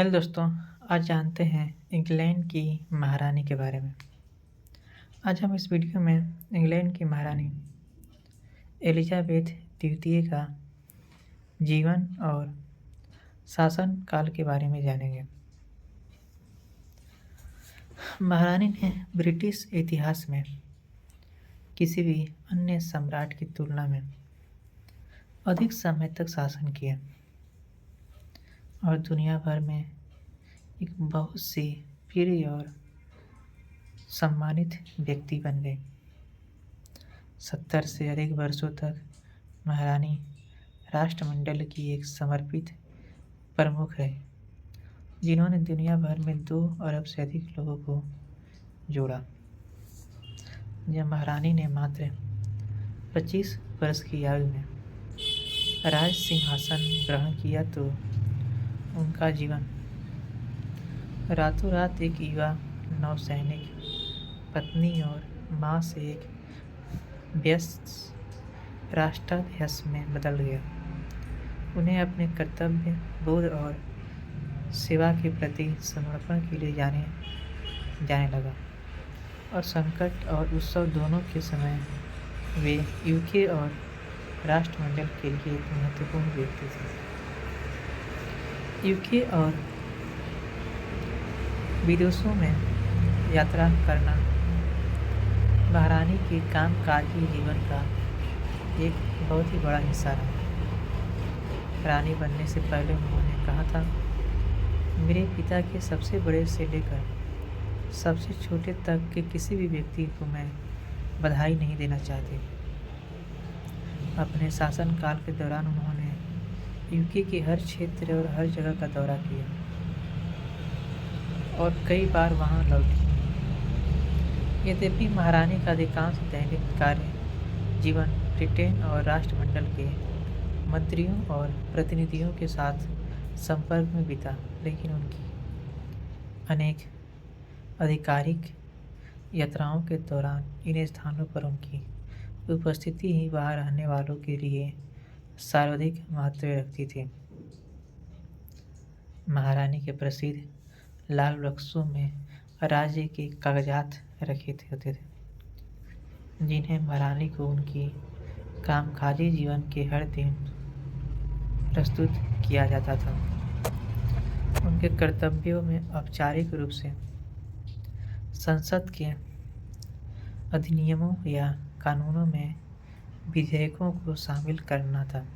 Hello दोस्तों। आज जानते हैं इंग्लैंड की महारानी के बारे में। आज हम इस वीडियो में इंग्लैंड की महारानी एलिजाबेथ द्वितीय का जीवन और शासन काल के बारे में जानेंगे। महारानी ने ब्रिटिश इतिहास में किसी भी अन्य सम्राट की तुलना में अधिक समय तक शासन किया और दुनिया भर में एक बहुत सी प्रिय और सम्मानित व्यक्ति बन गए। 70 से अधिक वर्षों तक महारानी राष्ट्रमंडल की एक समर्पित प्रमुख रहे, जिन्होंने दुनिया भर में 2 अरब से अधिक लोगों को जोड़ा। जब महारानी ने मात्र 25 वर्ष की आयु में राज सिंहासन ग्रहण किया तो उनका जीवन रातों रात एक युवा नौसैनिक, पत्नी और मां से एक व्यस्त राष्ट्राध्यक्ष में बदल गया। उन्हें अपने कर्तव्य बोध और सेवा के प्रति समर्पण के लिए जाने लगा और संकट और उत्सव दोनों के समय वे यूके और राष्ट्रमंडल के लिए एक महत्वपूर्ण व्यक्ति थे। यूके और विदेशों में यात्रा करना महारानी के कामकाजी जीवन का एक बहुत ही बड़ा हिस्सा रहा। रानी बनने से पहले उन्होंने कहा था, मेरे पिता के सबसे बड़े से लेकर सबसे छोटे तक के किसी भी व्यक्ति को मैं बधाई नहीं देना चाहती। अपने शासनकाल के दौरान उन्होंने यूके के हर क्षेत्र और हर जगह का दौरा किया और कई बार वहां लौटी। यद्यपि महारानी का अधिकांश दैनिक कार्य जीवन ब्रिटेन और राष्ट्रमंडल के मंत्रियों और प्रतिनिधियों के साथ संपर्क में बीता, लेकिन उनकी अनेक आधिकारिक यात्राओं के दौरान इन स्थानों पर उनकी उपस्थिति ही वहां रहने वालों के लिए सर्वाधिक महत्व रखती थी। महारानी के प्रसिद्ध लाल बक्सों में राज्य के कागजात रखे होते थे, जिन्हें महारानी को उनकी कामकाजी जीवन के हर दिन प्रस्तुत किया जाता था। उनके कर्तव्यों में औपचारिक रूप से संसद के अधिनियमों या कानूनों में विधेयकों को शामिल करना था।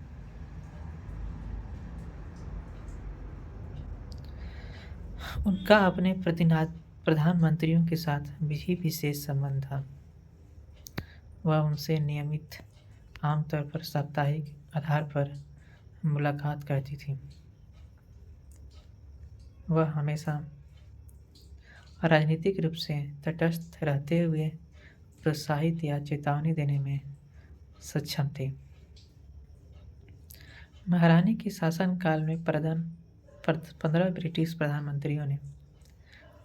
उनका अपने प्रधानमंत्रियों के साथ भी विशेष संबंध था। वह उनसे नियमित, आमतौर पर साप्ताहिक आधार पर मुलाकात करती थी। वह हमेशा राजनीतिक रूप से तटस्थ रहते हुए प्रोत्साहित या चेतावनी देने में सक्षम थे। महारानी के शासनकाल में 15 ब्रिटिश प्रधानमंत्रियों ने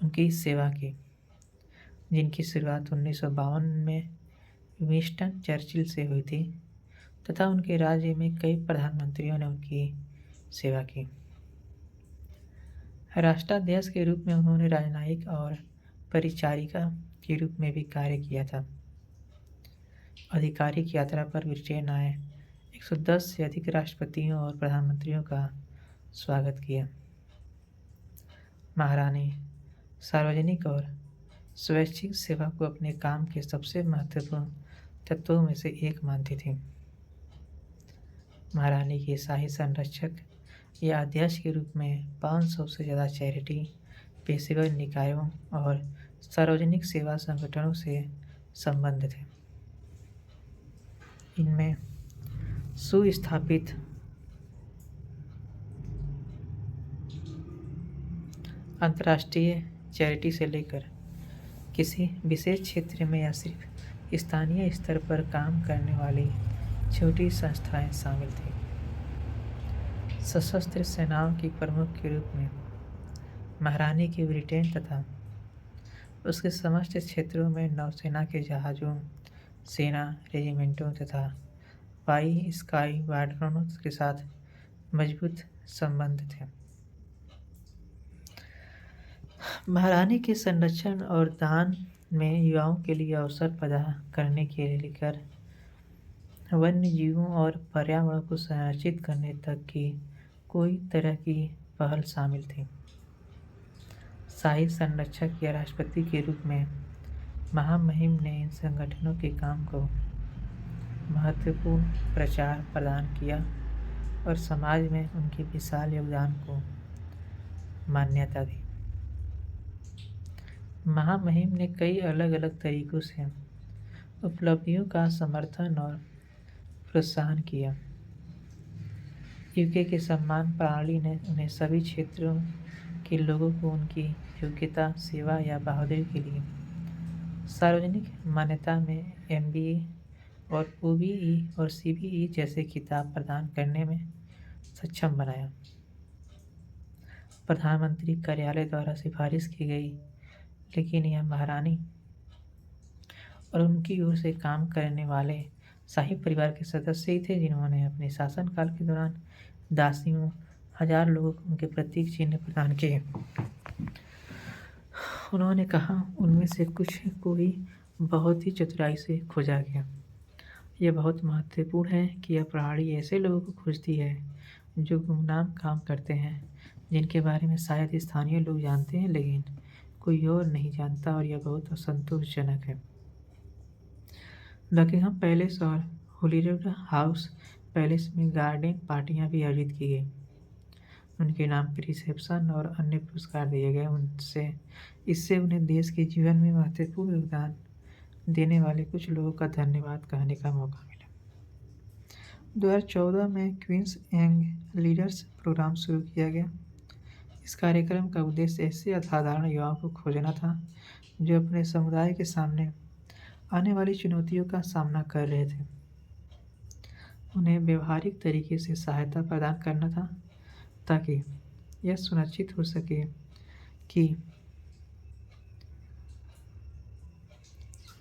उनकी सेवा की, जिनकी शुरुआत 1952 में विंस्टन चर्चिल से हुई थी, तथा उनके राज्य में कई प्रधानमंत्रियों ने उनकी सेवा की। राष्ट्राध्यक्ष के रूप में उन्होंने राजनयिक और परिचारिका के रूप में भी कार्य किया था। आधिकारिक यात्रा पर ब्रिटेन आए 110 से अधिक राष्ट्रपतियों और प्रधानमंत्रियों का स्वागत किया। महारानी सार्वजनिक और स्वैच्छिक सेवा को अपने काम के सबसे महत्वपूर्ण तत्वों में से एक मानती थी। महारानी के शाही संरक्षक या अध्यक्ष के रूप में 500 से ज़्यादा चैरिटी, पेशेवर निकायों और सार्वजनिक सेवा संगठनों से संबंध थे। इनमें सुस्थापित अंतर्राष्ट्रीय चैरिटी से लेकर किसी विशेष क्षेत्र में या सिर्फ स्थानीय स्तर पर काम करने वाली छोटी संस्थाएं शामिल थीं। सशस्त्र सेनाओं की प्रमुख के रूप में महारानी की ब्रिटेन तथा उसके समस्त क्षेत्रों में नौसेना के जहाज़ों, सेना रेजिमेंटों तथा वाई स्काई वार्डनों के साथ मजबूत संबंध थे। महारानी के संरक्षण और दान में युवाओं के लिए अवसर पैदा करने के लेकर वन्य जीवों और पर्यावरण को संरक्षित करने तक की कोई तरह की पहल शामिल थी। शाही संरक्षक या राष्ट्रपति के रूप में महामहिम ने इन संगठनों के काम को महत्वपूर्ण प्रचार प्रदान किया और समाज में उनके विशाल योगदान को मान्यता दी। महामहिम ने कई अलग अलग तरीकों से उपलब्धियों का समर्थन और प्रोत्साहन किया। यूके के सम्मान प्रणाली ने उन्हें सभी क्षेत्रों के लोगों को उनकी योग्यता, सेवा या बहादुरी के लिए सार्वजनिक मान्यता में MBE और OBE और CBE जैसे खिताब प्रदान करने में सक्षम बनाया। प्रधानमंत्री कार्यालय द्वारा सिफारिश की गई, लेकिन यह महारानी और उनकी ओर से काम करने वाले शाही परिवार के सदस्य ही थे जिन्होंने अपने शासनकाल के दौरान दासियों 1000 लोगों को उनके प्रतीक चिन्ह प्रदान किए। उन्होंने कहा, उनमें से कुछ को ही बहुत ही चतुराई से खोजा गया। यह बहुत महत्वपूर्ण है कि यह प्रणाली ऐसे लोगों को खोजती है जो गुमनाम काम करते हैं, जिनके बारे में शायद स्थानीय लोग जानते हैं लेकिन कोई और नहीं जानता, और यह बहुत असंतोषजनक है। बकिंघम पैलेस और होलीवुड हाउस पैलेस में गार्डन पार्टियां भी आयोजित की गई। उनके नाम पर रिसेप्शन और अन्य पुरस्कार दिए गए। इससे उन्हें देश के जीवन में महत्वपूर्ण योगदान देने वाले कुछ लोगों का धन्यवाद कहने का मौका मिला। 2014 में क्वींस यंग लीडर्स प्रोग्राम शुरू किया गया। इस कार्यक्रम का उद्देश्य ऐसे असाधारण युवाओं को खोजना था जो अपने समुदाय के सामने आने वाली चुनौतियों का सामना कर रहे थे। उन्हें व्यवहारिक तरीके से सहायता प्रदान करना था ताकि यह सुनिश्चित हो सके कि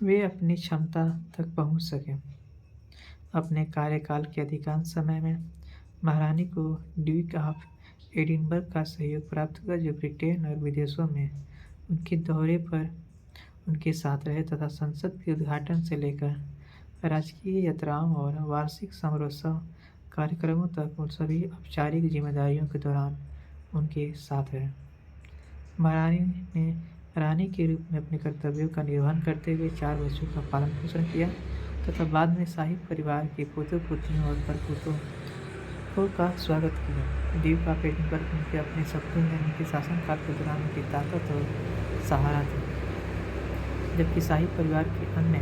वे अपनी क्षमता तक पहुंच सकें। अपने कार्यकाल के अधिकांश समय में महारानी को ड्यूक ऑफ एडिनबर्ग का सहयोग प्राप्त हुआ, जो ब्रिटेन और विदेशों में उनके दौरे पर उनके साथ रहे तथा संसद के उद्घाटन से लेकर राजकीय यात्राओं और वार्षिक समारोह कार्यक्रमों तक उन सभी औपचारिक जिम्मेदारियों के दौरान उनके साथ रहे। महारानी ने रानी के रूप में अपने कर्तव्यों का निर्वहन करते हुए 4 बच्चों का पालन पोषण किया तथा बाद में शाही परिवार के पोते पोतियों और परपोतों का स्वागत किया। ड्यूक ऑफ एडिनबर्ग उनके अपने शब्दों में उनके शासनकाल के दौरान उनकी ताकत और सहारा थी, जबकि शाही परिवार के अन्य